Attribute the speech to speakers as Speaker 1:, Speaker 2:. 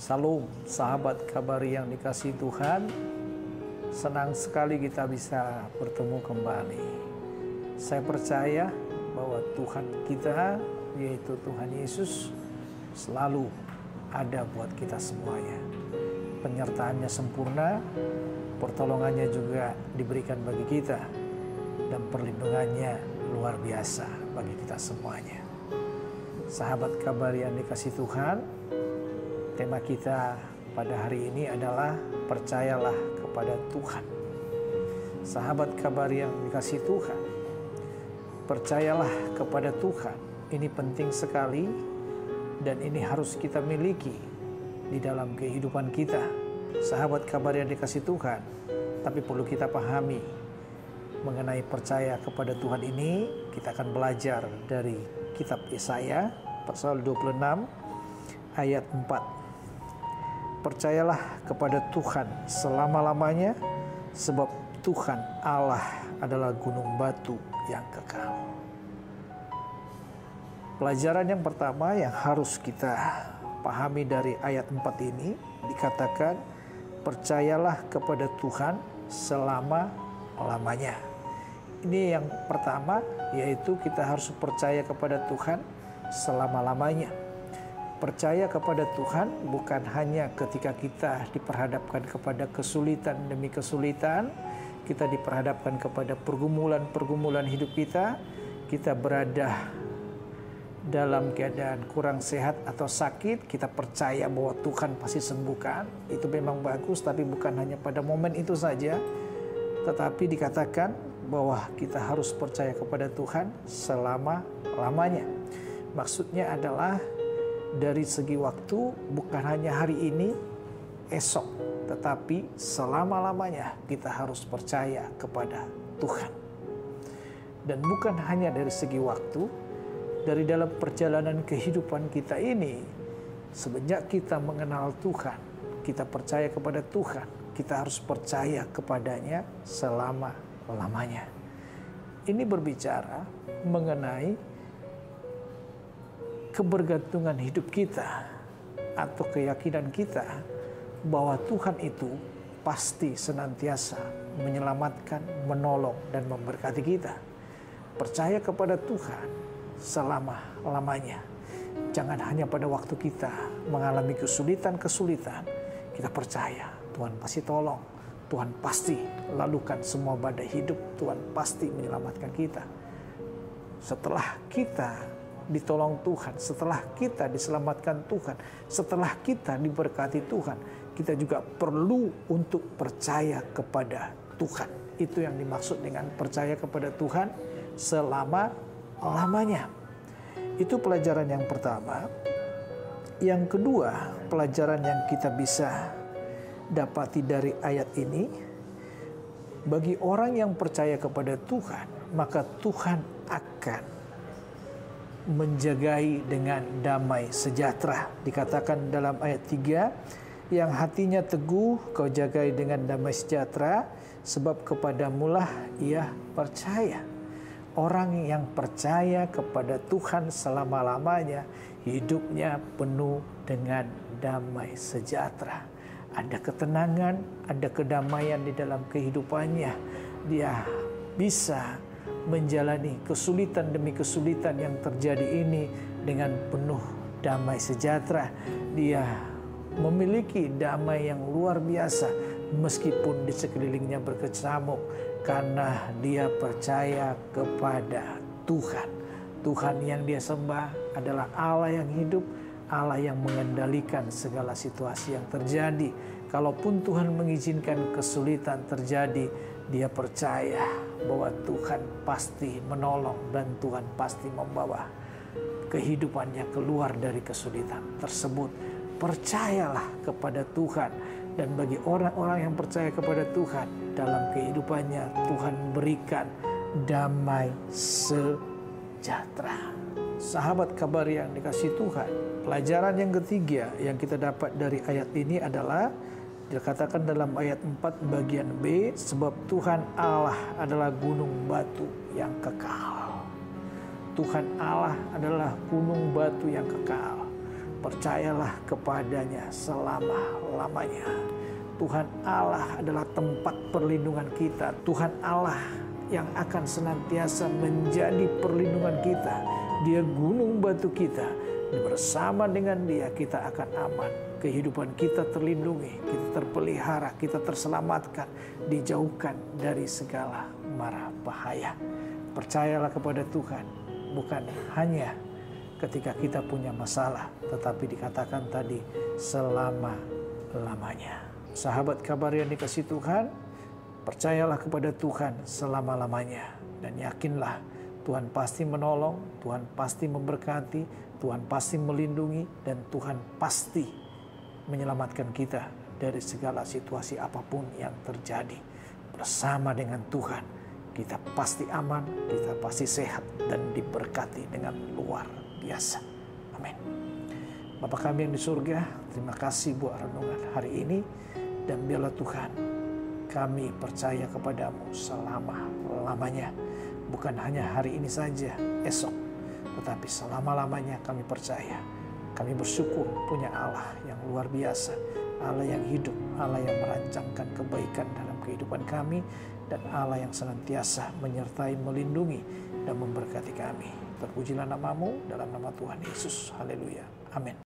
Speaker 1: Salam sahabat kabar yang dikasihi Tuhan. Senang sekali kita bisa bertemu kembali. Saya percaya bahwa Tuhan kita, yaitu Tuhan Yesus, selalu ada buat kita semuanya. Penyertaannya sempurna, pertolongannya juga diberikan bagi kita, dan perlindungannya luar biasa bagi kita semuanya. Sahabat kabar yang dikasihi Tuhan, tema kita pada hari ini adalah percayalah kepada Tuhan. Sahabat kabar yang dikasihi Tuhan, percayalah kepada Tuhan. Ini penting sekali dan ini harus kita miliki di dalam kehidupan kita. Sahabat kabar yang dikasihi Tuhan, tapi perlu kita pahami mengenai percaya kepada Tuhan ini. Kita akan belajar dari kitab Yesaya pasal 26 ayat 4. Percayalah kepada Tuhan selama-lamanya, sebab Tuhan Allah adalah gunung batu yang kekal. Pelajaran yang pertama yang harus kita pahami dari ayat 4 ini, dikatakan percayalah kepada Tuhan selama-lamanya. Ini yang pertama, yaitu kita harus percaya kepada Tuhan selama-lamanya. Percaya kepada Tuhan bukan hanya ketika kita diperhadapkan kepada kesulitan demi kesulitan, kita diperhadapkan kepada pergumulan-pergumulan hidup kita berada dalam keadaan kurang sehat atau sakit, kita percaya bahwa Tuhan pasti sembuhkan. Itu memang bagus, tapi bukan hanya pada momen itu saja, tetapi dikatakan bahwa kita harus percaya kepada Tuhan selama-lamanya. Maksudnya adalah dari segi waktu, bukan hanya hari ini, esok, tetapi selama-lamanya kita harus percaya kepada Tuhan. Dan bukan hanya dari segi waktu, dari dalam perjalanan kehidupan kita ini, semenjak kita mengenal Tuhan, kita percaya kepada Tuhan, kita harus percaya kepadanya selama-lamanya. Ini berbicara mengenai kebergantungan hidup kita atau keyakinan kita bahwa Tuhan itu pasti senantiasa menyelamatkan, menolong, dan memberkati kita. Percaya kepada Tuhan selama-lamanya. Jangan hanya pada waktu kita mengalami kesulitan-kesulitan, kita percaya Tuhan pasti tolong, Tuhan pasti lalukan semua badai hidup, Tuhan pasti menyelamatkan kita. Setelah kita ditolong Tuhan, setelah kita diselamatkan Tuhan, setelah kita diberkati Tuhan, kita juga perlu untuk percaya kepada Tuhan. Itu yang dimaksud dengan percaya kepada Tuhan selama-lamanya. Itu pelajaran yang pertama. Yang kedua, pelajaran yang kita bisa dapati dari ayat ini, bagi orang yang percaya kepada Tuhan, maka Tuhan akan menjagai dengan damai sejahtera. Dikatakan dalam ayat 3, yang hatinya teguh kau jagai dengan damai sejahtera, sebab kepadamulah ia percaya. Orang yang percaya kepada Tuhan selama-lamanya, hidupnya penuh dengan damai sejahtera. Ada ketenangan, ada kedamaian di dalam kehidupannya. Dia bisa menjalani kesulitan demi kesulitan yang terjadi ini dengan penuh damai sejahtera. Dia memiliki damai yang luar biasa meskipun di sekelilingnya berkecamuk, karena dia percaya kepada Tuhan. Tuhan yang dia sembah adalah Allah yang hidup, Allah yang mengendalikan segala situasi yang terjadi. Kalaupun Tuhan mengizinkan kesulitan terjadi, dia percaya bahwa Tuhan pasti menolong dan Tuhan pasti membawa kehidupannya keluar dari kesulitan tersebut. Percayalah kepada Tuhan, dan bagi orang-orang yang percaya kepada Tuhan, dalam kehidupannya Tuhan berikan damai sejahtera. Sahabat kabar yang dikasihi Tuhan, pelajaran yang ketiga yang kita dapat dari ayat ini adalah dikatakan dalam ayat 4 bagian B, sebab Tuhan Allah adalah gunung batu yang kekal. Tuhan Allah adalah gunung batu yang kekal. percayalah kepadanya selama-lamanya. Tuhan Allah adalah tempat perlindungan kita. Tuhan Allah yang akan senantiasa menjadi perlindungan kita. Dia gunung batu kita. Bersama dengan Dia kita akan aman. Kehidupan kita terlindungi, kita terpelihara, kita terselamatkan, dijauhkan dari segala mara bahaya. Percayalah kepada Tuhan, bukan hanya ketika kita punya masalah, tetapi dikatakan tadi selama-lamanya. Sahabat kabar yang dikasihi Tuhan, percayalah kepada Tuhan selama-lamanya. Dan yakinlah Tuhan pasti menolong, Tuhan pasti memberkati, Tuhan pasti melindungi, dan Tuhan pasti menyelamatkan kita dari segala situasi apapun yang terjadi. Bersama dengan Tuhan, kita pasti aman, kita pasti sehat, dan diberkati dengan luar biasa. Amin. Bapa kami yang di surga, terima kasih buat renungan hari ini. Dan biarlah Tuhan, kami percaya kepadamu selama-lamanya. Bukan hanya hari ini saja, esok, tetapi selama-lamanya kami percaya. Kami bersyukur punya Allah yang luar biasa, Allah yang hidup, Allah yang merancangkan kebaikan dalam kehidupan kami, dan Allah yang senantiasa menyertai, melindungi, dan memberkati kami. Terpujilah namamu dalam nama Tuhan Yesus. Haleluya. Amin.